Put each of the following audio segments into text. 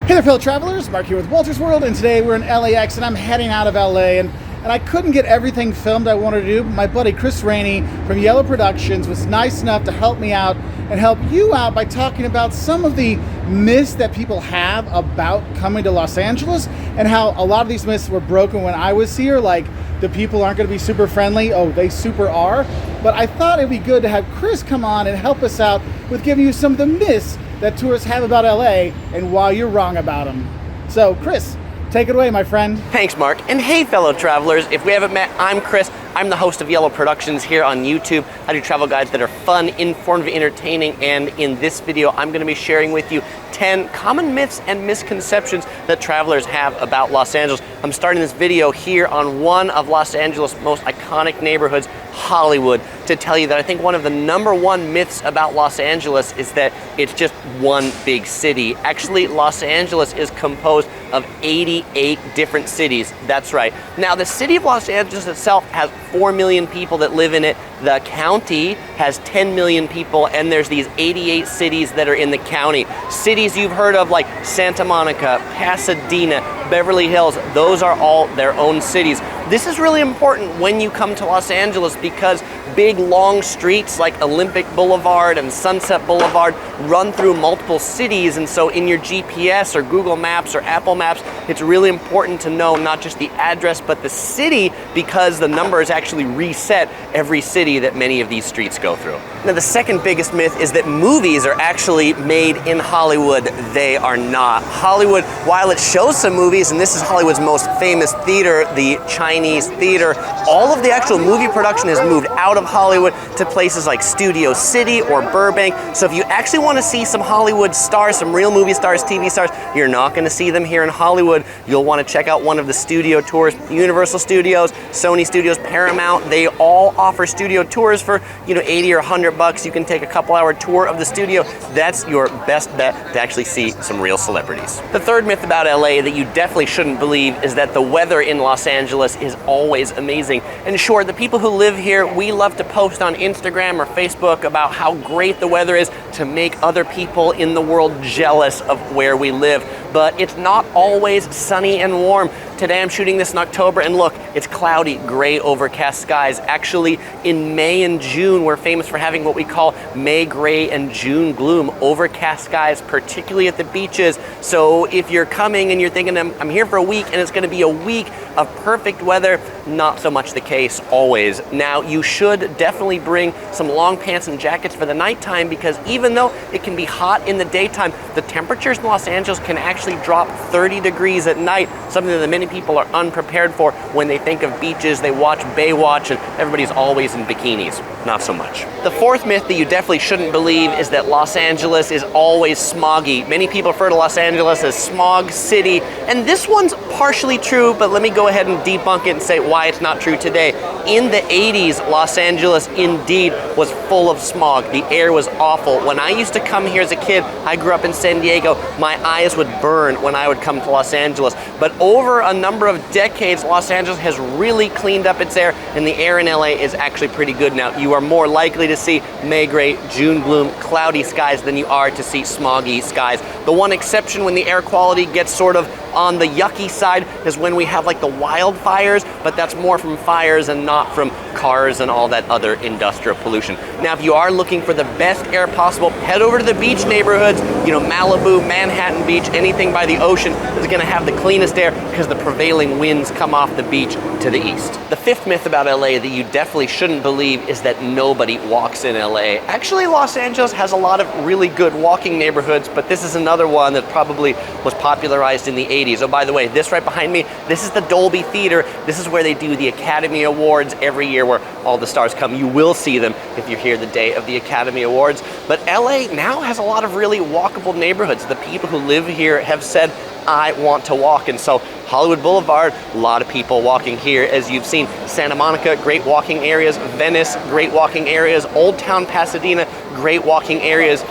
Hey there, fellow travelers. Mark here with Wolters World, and today we're in LAX, and I'm heading out of LA, and I couldn't get everything filmed I wanted to do. My buddy Chris Raney from Yellow Productions was nice enough to help me out and help you out by talking about some of the myths that people have about coming to Los Angeles and how a lot of these myths were broken when I was here, like the people aren't going to be super friendly. Oh, they super are. But I thought it'd be good to have Chris come on and help us out with giving you some of the myths that tourists have about LA and why you're wrong about them. So, Chris, take it away, my friend. Thanks, Mark. And hey, fellow travelers, if we haven't met, I'm Chris. I'm the host of Yellow Productions here on YouTube. I do travel guides that are fun, informative, entertaining, and in this video, I'm going to be sharing with you 10 common myths and misconceptions that travelers have about Los Angeles. I'm starting this video here on one of Los Angeles' most iconic neighborhoods, Hollywood, to tell you that I think one of the #1 myths about Los Angeles is that it's just one big city. Actually, Los Angeles is composed of 88 different cities. That's right. Now, the city of Los Angeles itself has 4 million people that live in it. The county has 10 million people, and there's these 88 cities that are in the county. Cities you've heard of like Santa Monica, Pasadena, Beverly Hills, those are all their own cities. This is really important when you come to Los Angeles because big long streets like Olympic Boulevard and Sunset Boulevard run through multiple cities, and so in your GPS or Google Maps or Apple Maps, it's really important to know not just the address but the city, because the number is actually reset every city that many of these streets go through. Now, the second biggest myth is that movies are actually made in Hollywood. They are not. Hollywood, while it shows some movies, and this is Hollywood's most famous theater, the Chinese Theater, all of the actual movie production has moved out of Hollywood to places like Studio City or Burbank. So if you actually want to see some Hollywood stars, some real movie stars, TV stars, you're not going to see them here in Hollywood. You'll want to check out one of the studio tours. Universal Studios, Sony Studios, Paramount, they all offer studio tours for, 80 or 100 bucks. You can take a couple-hour tour of the studio. That's your best bet to actually see some real celebrities. The third myth about LA that you definitely shouldn't believe is that the weather in Los Angeles is always amazing. And sure, the people who live here, we love to post on Instagram or Facebook about how great the weather is to make other people in the world jealous of where we live. But it's not always sunny and warm. Today I'm shooting this in October, and look, it's cloudy, gray, overcast skies. Actually, in May and June, we're famous for having what we call May gray and June gloom, overcast skies, particularly at the beaches. So if you're coming and you're thinking, I'm here for a week and it's gonna be a week of perfect weather, not so much the case always. Now, you should definitely bring some long pants and jackets for the nighttime, because even though it can be hot in the daytime, the temperatures in Los Angeles can actually drop 30 degrees at night, something that many people are unprepared for when they think of beaches. They watch Baywatch and everybody's always in bikinis. Not so much. The fourth myth that you definitely shouldn't believe is that Los Angeles is always smoggy. Many people refer to Los Angeles as Smog City, and this one's partially true, but let me go ahead and debunk it and say why it's not true today. In the 80s, Los Angeles indeed was full of smog. The air was awful. When I used to come here as a kid, I grew up in San Diego, my eyes would burn when I would come to Los Angeles. But over a number of decades, Los Angeles has really cleaned up its air, and the air in LA is actually pretty good now. You are more likely to see May gray, June gloom, cloudy skies than you are to see smoggy skies. The one exception when the air quality gets sort of on the yucky side is when we have like the wildfires, but that's more from fires and not from cars and all that other industrial pollution. Now, if you are looking for the best air possible, head over to the beach neighborhoods, Malibu, Manhattan Beach, anything by the ocean is gonna have the cleanest air because the prevailing winds come off the beach to the east. The fifth myth about LA that you definitely shouldn't believe is that nobody walks in LA. Actually, Los Angeles has a lot of really good walking neighborhoods, but this is another one that probably was popularized in the 80s. Oh, by the way, this right behind me, this is the Dolby Theater. This is where they do the Academy Awards every year, where all the stars come. You will see them if you're here the day of the Academy Awards. But LA now has a lot of really walkable neighborhoods. The people who live here have said, I want to walk. And so Hollywood Boulevard, a lot of people walking here, as you've seen. Santa Monica, great walking areas. Venice, great walking areas. Old Town Pasadena, great walking areas.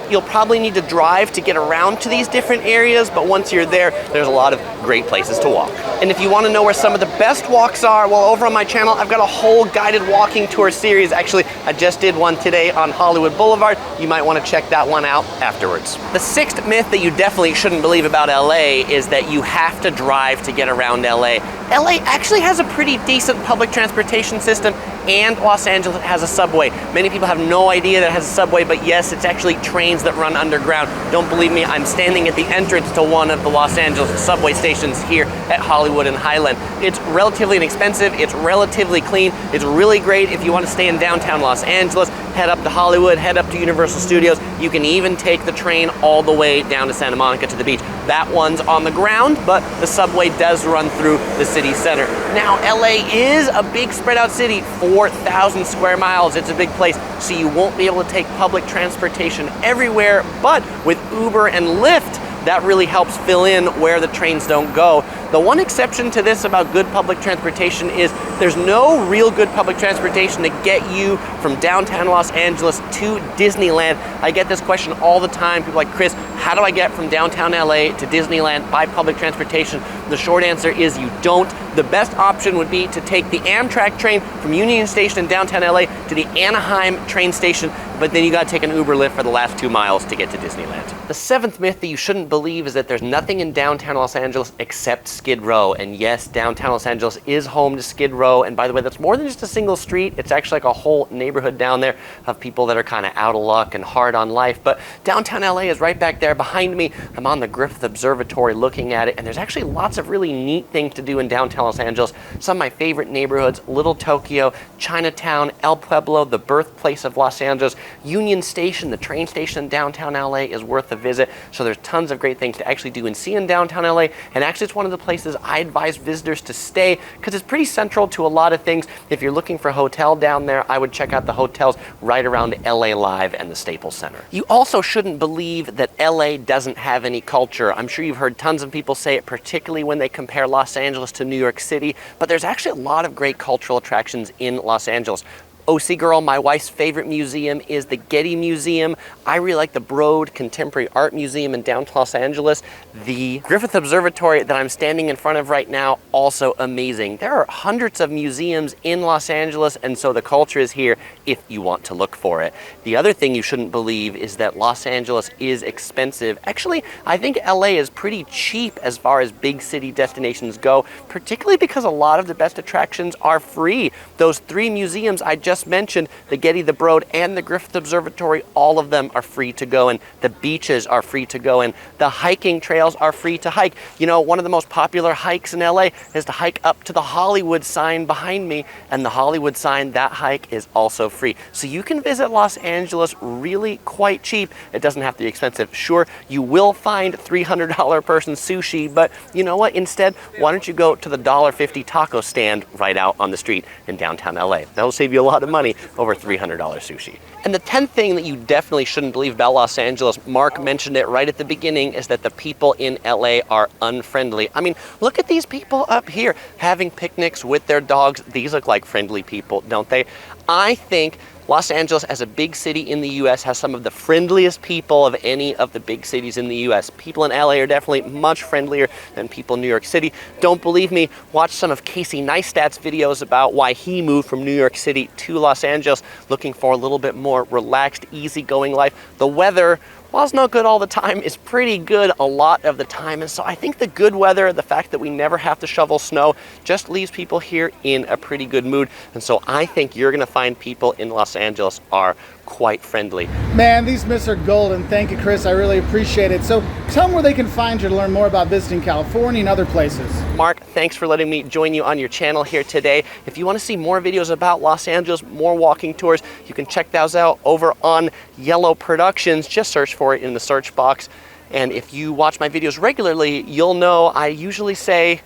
You'll probably need to drive to get around to these different areas, but once you're there, there's a lot of great places to walk. And if you want to know where some of the best walks are, well, over on my channel, I've got a whole guided walking tour series. Actually, I just did one today on Hollywood Boulevard. You might want to check that one out afterwards. The sixth myth that you definitely shouldn't believe about LA is that you have to drive to get around LA. LA actually has a pretty decent public transportation system, and Los Angeles has a subway. Many people have no idea that it has a subway, but yes, it's actually trains that run underground. Don't believe me, I'm standing at the entrance to one of the Los Angeles subway stations here at Hollywood and Highland. It's relatively inexpensive, it's relatively clean, it's really great if you want to stay in downtown Los Angeles, head up to Hollywood, head up to Universal Studios. You can even take the train all the way down to Santa Monica to the beach. That one's on the ground, but the subway does run through the city center. Now, LA is a big spread out city, 4,000 square miles. It's a big place, so you won't be able to take public transportation everywhere, but with Uber and Lyft, that really helps fill in where the trains don't go. The one exception to this about good public transportation is there's no real good public transportation to get you from downtown Los Angeles to Disneyland. I get this question all the time. People are like, Chris, how do I get from downtown LA to Disneyland by public transportation? The short answer is you don't. The best option would be to take the Amtrak train from Union Station in downtown LA to the Anaheim train station, but then you gotta take an Uber Lyft for the last 2 miles to get to Disneyland. The seventh myth that you shouldn't believe is that there's nothing in downtown Los Angeles except Skid Row. And yes, downtown Los Angeles is home to Skid Row. And by the way, that's more than just a single street. It's actually like a whole neighborhood down there of people that are kind of out of luck and hard on life. But downtown LA is right back there behind me. I'm on the Griffith Observatory looking at it, and there's actually lots of really neat things to do in downtown Los Angeles. Some of my favorite neighborhoods: Little Tokyo, Chinatown, El Pueblo, the birthplace of Los Angeles, Union Station, the train station in downtown LA is worth a visit. So there's tons of great things to actually do and see in downtown LA. And actually it's one of the places I advise visitors to stay because it's pretty central to a lot of things. If you're looking for a hotel down there, I would check out the hotels right around LA Live and the Staples Center. You also shouldn't believe that LA doesn't have any culture. I'm sure you've heard tons of people say it, particularly when they compare Los Angeles to New York City, but there's actually a lot of great cultural attractions in Los Angeles. OC Girl, my wife's favorite museum is the Getty Museum. I really like the Broad Contemporary Art Museum in downtown Los Angeles. The Griffith Observatory that I'm standing in front of right now, also amazing. There are hundreds of museums in Los Angeles, and so the culture is here if you want to look for it. The other thing you shouldn't believe is that Los Angeles is expensive. Actually, I think LA is pretty cheap as far as big city destinations go, particularly because a lot of the best attractions are free. Those 3 museums I just mentioned, the Getty, the Broad, and the Griffith Observatory, all of them are free to go, and the beaches are free to go, and the hiking trails are free to hike. You know, one of the most popular hikes in LA is to hike up to the Hollywood sign behind me, and the Hollywood sign, that hike is also free. So you can visit Los Angeles really quite cheap. It doesn't have to be expensive. Sure, you will find $300 person sushi, but you know what? Instead, why don't you go to the $1.50 taco stand right out on the street in downtown LA? That'll save you a lot of money, over $300 sushi. And the 10th thing that you definitely shouldn't believe about Los Angeles, Mark mentioned it right at the beginning, is that the people in LA are unfriendly. I mean, look at these people up here having picnics with their dogs. These look like friendly people, don't they? I think Los Angeles, as a big city in the US, has some of the friendliest people of any of the big cities in the US. People in LA are definitely much friendlier than people in New York City. Don't believe me? Watch some of Casey Neistat's videos about why he moved from New York City to Los Angeles, looking for a little bit more relaxed, easygoing life. The weather, while it's not good all the time, is pretty good a lot of the time. And so I think the good weather, the fact that we never have to shovel snow, just leaves people here in a pretty good mood. And so I think you're gonna find people in Los Angeles are quite friendly. Man, these myths are golden. Thank you, Chris. I really appreciate it. So tell them where they can find you to learn more about visiting California and other places. Mark, thanks for letting me join you on your channel here today. If you want to see more videos about Los Angeles, more walking tours, you can check those out over on Yellow Productions. Just search for it in the search box. And if you watch my videos regularly, you'll know I usually say,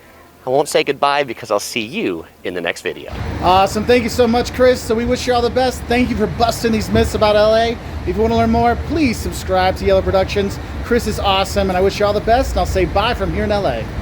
I won't say goodbye because I'll see you in the next video. Awesome. Thank you so much, Chris. So we wish you all the best. Thank you for busting these myths about LA. If you want to learn more, please subscribe to Yellow Productions. Chris is awesome, and I wish you all the best. And I'll say bye from here in LA.